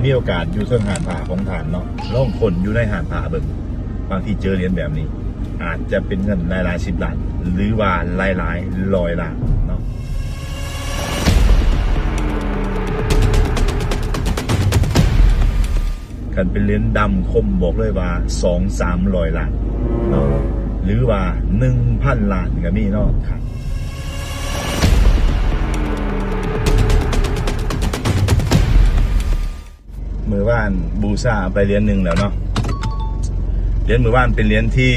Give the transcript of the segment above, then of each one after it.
มีโอกาสอยู่เรื่องหาดผาของฐานเนาะล่องคนอยู่ในหาดผาเบิ่งบางทีเจอเหรียญแบบนี้ อาจจะเป็นเงินหลายๆ10 ล้านหรือว่าหลายๆ100 ล้านเนาะกันเป็นเหรียญดำคมบอกเลยว่า200-300 ล้านเนาะหรือว่า 1,000 ล้านก็มีเนาะครับมือว่านบูชาไปเหรียญหนึ่งแล้วเนาะเหรียญมือว่านเป็นเหรียญที่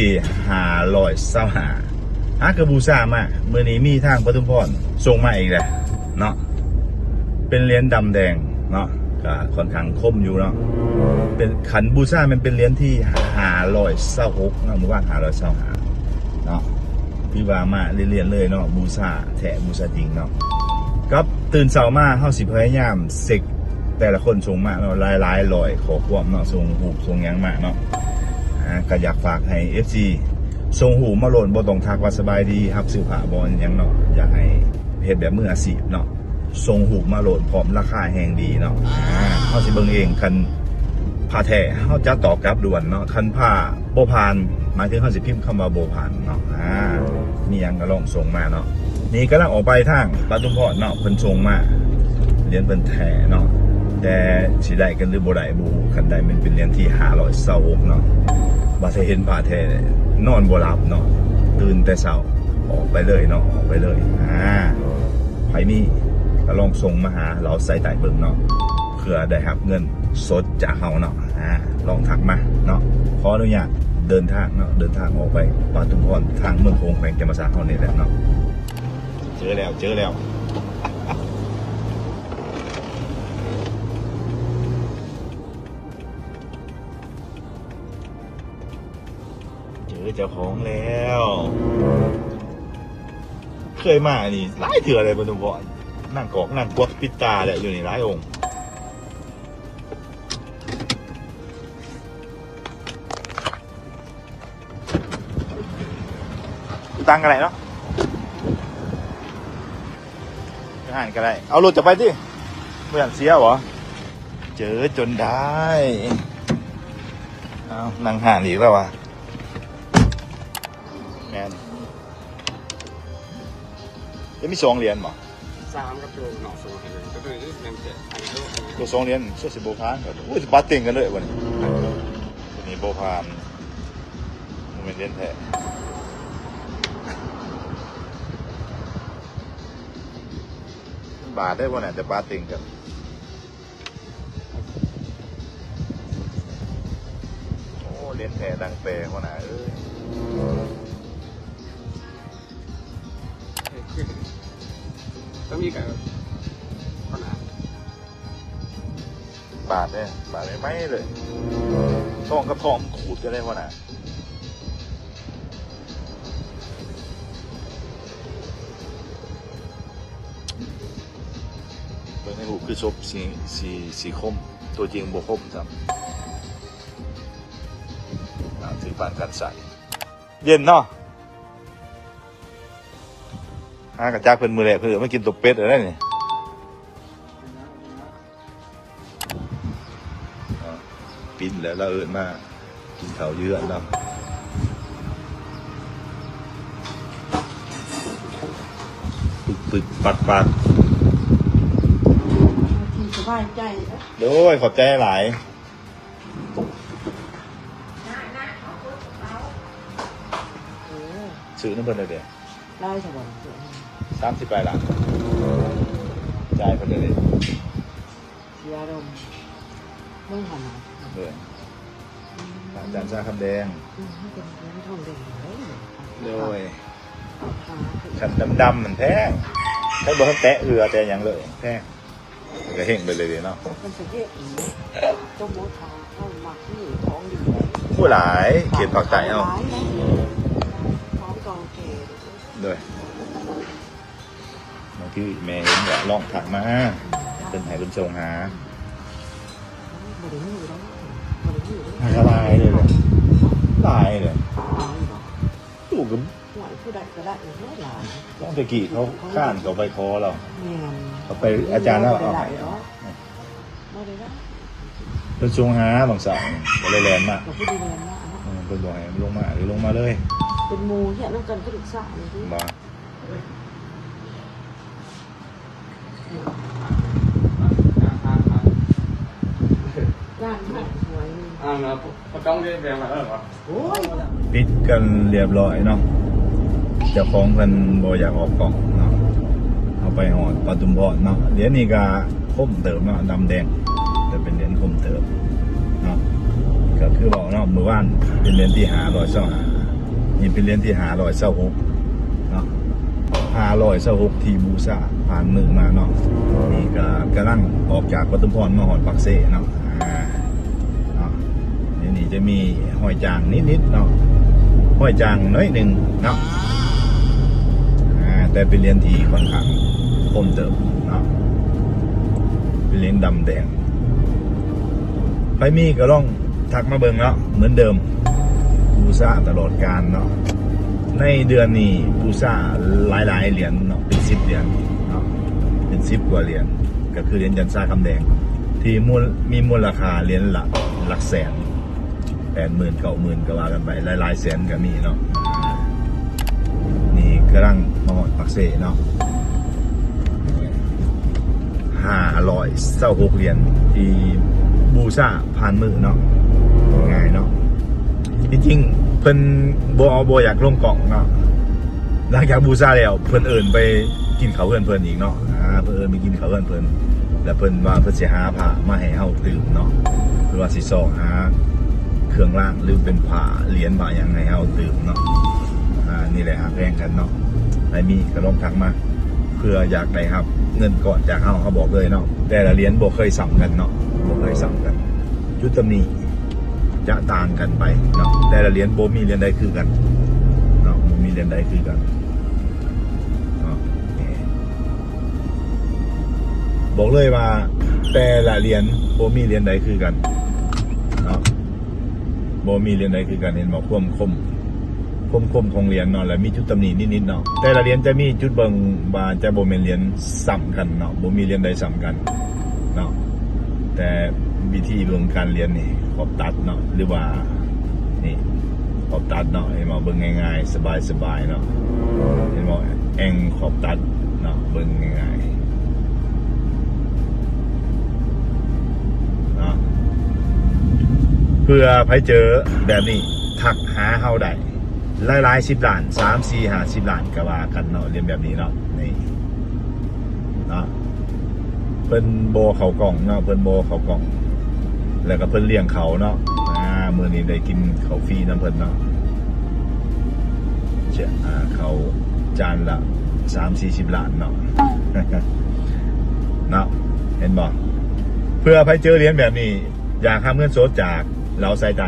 525กระบูชามากเมื่อนี้มีทางปทุมพรส่งมาอีกแหละเนาะเป็นเหรียญดำแดงเนาะก็ค่อนข้างคมอยู่เนาะเป็นขันบูชามันเป็นเหรียญที่526เนาะมือว่าน525เนาะพี่ว่ามาเรียนเลยเนาะบูชาแท้บูชาจริงเนาะก็ตื่นเช้ามาเฮาสิพยายามเสกแต่ละคนส่งมาเนาะหลายๆร้อยขอความเนาะส่งหูส่งยังมาเนาะก็อยากฝากให้ FC ส่งหูมาโหลดบ่ต้องทักว่าสบายดีครับซื้อผ้าบอลยังเนาะอยากให้เฮ็ดแบบมืออาชีพเนาะส่งหูมาโหลดพร้อมราคาแห่งดีเนาะเฮาสิเบิ่งเองคันผ้าแท้เฮาจะตอบกลับด่วนเนาะคันผ้าบ่ผ่านหมายถึงเฮาสิพิมพ์คำว่าบ่ผ่านเนาะมีหยังก็ลองส่งมาเนาะนี่กำลังออกไปทางปทุมพรเนาะเพิ่นส่งมาเหรียญเพิ่นแท้เนาะแต่สิได้กันหรือบ่ได้บ่คันได้มันเป็นเหรียญที่526เนาะบ่ได้เห็นผ้าแท้นอนบ่หลับเนาะตื่นแต่เช้าออกไปเลยเนาะออกไปเลยไผมีก็ลองส่งมาหาเราใส่ใต้เบิ่งเนาะเพื่อได้รับเงินสดจากเฮาเนาะลองทักมาเนาะขออนุญาตเดินทางเนาะเดินทางออกไปปทุมพรทางเมืองโขงแขวงจำปาสักเฮานี่แหละเนาะเจอแล้วเจอเจ้าของแล้วเคยมานี่หลายเถื่อเลยปทุมพรนั่งกอกนั่งกวักปิดตาแหละอยู่ในหลายองค์ตังอะไรเนาะอาหารกันไรเอารถจะไปดิไม่อยากเสียหรอเจอจนได้เอานั่งห่านอีกแล้ววะแมนยังมี2 เหรียญบ่3กับตัวหนอ2เหรียญก็คือเงินเจ็ดตัว2 เหรียญเชื่อสิโบพานกันอุ้ยปาติงกันเลยวันนี้ตัวนี้โบพานมันเป็นเหรียญแท้บาทได้วันไหนจะปาติงกันโอ้เหรียญแท้ดังเปย์วันไหนต้องมีกับคนอ่ะบาทเนี่ยบาทไม่เลยทองกับทองขูดก็ได้วันไหนเบอร์ในหูคือชบสีคมตัวจริงโบคมครับถือปานกันใส่เย็นเนาะกระจากเพิ่นมือแหลกเพิ่นไม่กินตบเป็ดอะไรนี่ปิ้นแล้วเราเอิญมากินข้าวเยอะเนาะปึกปัดสบายใจโดยขอบใจหลายซื้อน้ำเพิ่นเลยเดี๋ยวได้สบาย30 ไปละจ่ายเพิ่นเลยยาดมเมื่อหันเลยอาจารย์ชาคำแดงโดยขันดำๆมันแพงถ้าบอกแตะแต่อย่างเลยแพงก็เฮงไปเลยเนาะมันจะเยอะอีกต้มโมทาเข้ามาที่ท้องดีผู้หลายเขียนปากใจเอาท้องกองเกศด้วยบางทีแม่เห็นว่าลองถักมาเป็นไห้เป็นทรงหาลายเลยลายเลยตู้กับผู้ใดก็ได้ไม่หลายต้องตะกี้เขาข้านเขาไปคอเราเขาไปอาจารย์แล้วเอาไปไม่ได้ เพิ่นส่งหาบางสาวก็เลยแลนมา กับผู้ดีเรียนว่า เพิ่นบอกให้ลงมาหรือลงมาเลย เป็นหมูแค่นั้นกันก็ศึกษาเลยที่ บ่ ย่านแม่หวย ครับพอต้องเรียนแบบมาแล้วเหรอ โอ้ย ปิดกันเรียบร้อยเนาะเจ้าของเพิ่นบ่อยากออกกล่องเนาะเอาไปหอดปทุมพรเนาะเหรียญนี่ก็คมเติมเนาะดำแดงแต่เป็นเหรียญคมเติมเนาะก็คือบอกเนาะเมื่อวานเป็นเหรียญที่525นี่เป็นเหรียญที่526เนาะ526ที่บูชาผ่านมือมาเนาะนี่ก็กำลังออกจากปทุมพรมาหอดปักเสเนาะเนาะนี่จะมีห้อยจางนิดๆเนาะห้อยจางน้อยหนึ่งเนาะแต่เป็นเหรียญที่ค่อนข้างคมเติมเนาะเป็นเหรียญดำแดงไปมีก็ลองทักมาเบิ่งเนาะเหมือนเดิมบูชาตลอดการเนาะในเดือนนี้บูชาหลายๆเหรียญเนาะเป็น10เหรียญเนาะเป็น10กว่าเหรียญก็คือเหรียญยันซ่าคำแดงที่มีมูลค่าเหรียญหลักแสน80,000 90,000ก็ว่ากันไปหลายๆแสนก็มีเนาะนี่กำลังมาหอดปักเสเนาะ526เหรียญที่บูชาผ่านมือเนาะง่ายเนาะจริงๆเพิ่นบ่อยากลงกล่องเนาะหลังจากบูชาแล้วเพิ่นเอิ้นไปกินข้าวเพิ่นอีกเนาะเพิ่นไปกินข้าวเพิ่นแล้วเพิ่นว่าเพิ่นสิหาผ้ามาให้เฮาตื่มเนาะหรือว่าสิซอกหาเครื่องรางหรือเป็นผ้าเหรียญผ้าหยังให้เฮาตื่มเนาะนี่แหละแพงกันเนาะใครมีก็ลองทักมาเพื่ออยากได้ครับเงินก่อนจากเฮาเขาบอกเลยเนาะแต่ละเหรียญบ่เคยซ้ำกันเนาะบ่เคยซ้ำกันจุดตำนี้จะต่างกันไปเนาะแต่ละเหรียญบ่มีเหรียญใดคือกันเนาะบ่มีเหรียญใดคือกันเนาะบอกเลยว่าแต่ละเหรียญบ่มีเหรียญใดคือกันเนาะบ่มีเหรียญใดคือกันเห็นบ่ความคมของเหรียญเนาะแล้วมีจุดตำหนินิดๆเนาะแต่ละเหรียญจะมีจุดเบิ่งว่าจะบ่แม่นเหรียญซ้ำกันเนาะบ่มีเหรียญใดซ้ำกันเนาะแต่วิธีเบิ่งการเรียนนี่ขอบตัดเนาะหรือว่านี่ขอบตัดเนาะให้มาเบิ่งง่ายๆสบายๆเนาะเห็นบ่แองขอบตัดเนาะเบิ่งง่ายๆเนาะเพื่อใครเจอแบบนี้ทักหาเฮาได้หลายๆ10 ล้าน3 4 50 ล้านก็ว่ากันเนาะเรียนแบบนี้เนาะนี่เนาะเพิ่นโบเขากล่องเนาะเพิ่นโบเขากล่องแล้วก็เพิ่นเลี้ยงเขาเนาะมื้อนี้ได้กินเขาฟรีน้ำเพิ่นเนาะเขาจานละ3-40 ล้านเนาะ เนาะเห็นบ่เพื่อใครเจอเหรียญแบบนี้อยากหาเงินสดจากเราใส่ใจ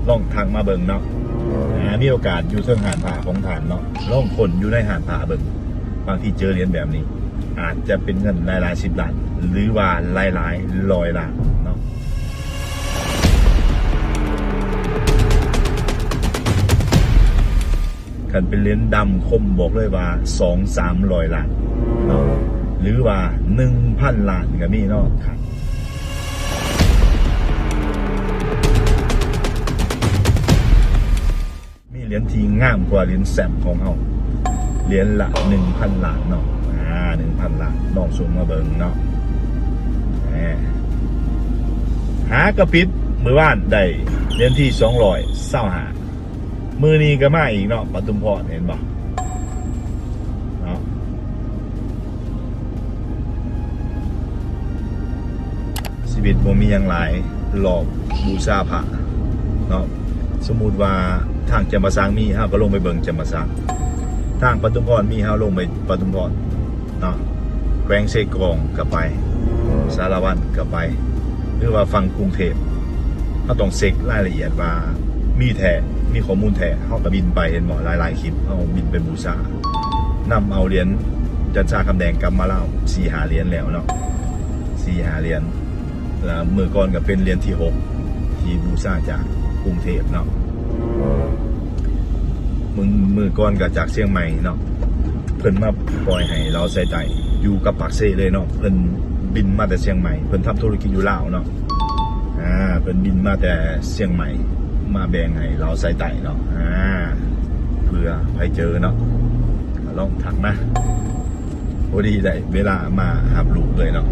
ลองทักมาเบิ่งเนาะมีโอกาสอยู่เทิงหาดผาของฐานเนาะล่องคนอยู่ในหาดผาเบิ่งบางทีเจอเหรียญแบบนี้อาจจะเป็นเงินหลายๆ10 ล้านหรือว่าหลายๆ100 ล้านเนาะคันเป็นเหรียญดำคมบอกเลยว่า 200-300 ล้านเนาะหรือว่า 1,000 ล้านก็มีเนาะครับเหรียญที่งามกว่าเหรียญแซมของเขาเหรียญละ 1,000 ล้านเนาะ1,000 ล้านน้องส่งมาเบิ่งเนาะหากระปิดมือว่านได้เหรียญที่225มือนี้ก็มาอีกเนาะปทุมพรเห็นบ่เนาะชีวิตบ่มีอย่างหลายหลอกบูชาพระเนาะสมมุติว่าทางจำปาสังมีเฮาก็ลงไปเบิ่งจำปาสังทางปทุมพรมีเฮาลงไปปทุมพรเนาะแขวงเซกรองก็ไปสารวัตรก็ไปหรือว่าฝั่งกรุงเทพเฮาต้องเช็ครายละเอียดว่ามีแท้มีข้อมูลแท้เฮาก็บินไปเห็นบ่หลายๆคลิปเฮาบินไปบูชานำเอาเหรียญจันทราคำแดงกลับมาเล่า 4-5 เหรียญแล้วเนาะ 4-5 เหรียญแล้วมื้อก่อนก็เป็นเหรียญที่6ที่บูชาจากกรุงเทพเนาะมือก่อนก็จากเชียงใหม่เนาะเพิ่นมาปล่อยให้เราใส่ใจอยู่กับปากเซ่เลยเนาะเพิ่นบินมาแต่เชียงใหม่เพิ่นทำธุรกิจอยู่ลาวเนาะ เป็นบินมาแต่เชียงใหม่มาแบ่งให้เราใส่ไต่เนาะเพื่อไปเจอเนาะลองถักมาพอดีได้เวลามาหาลูกเลยเนาะ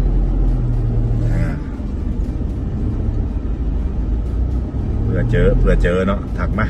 เพื่อเจอเนาะถักมา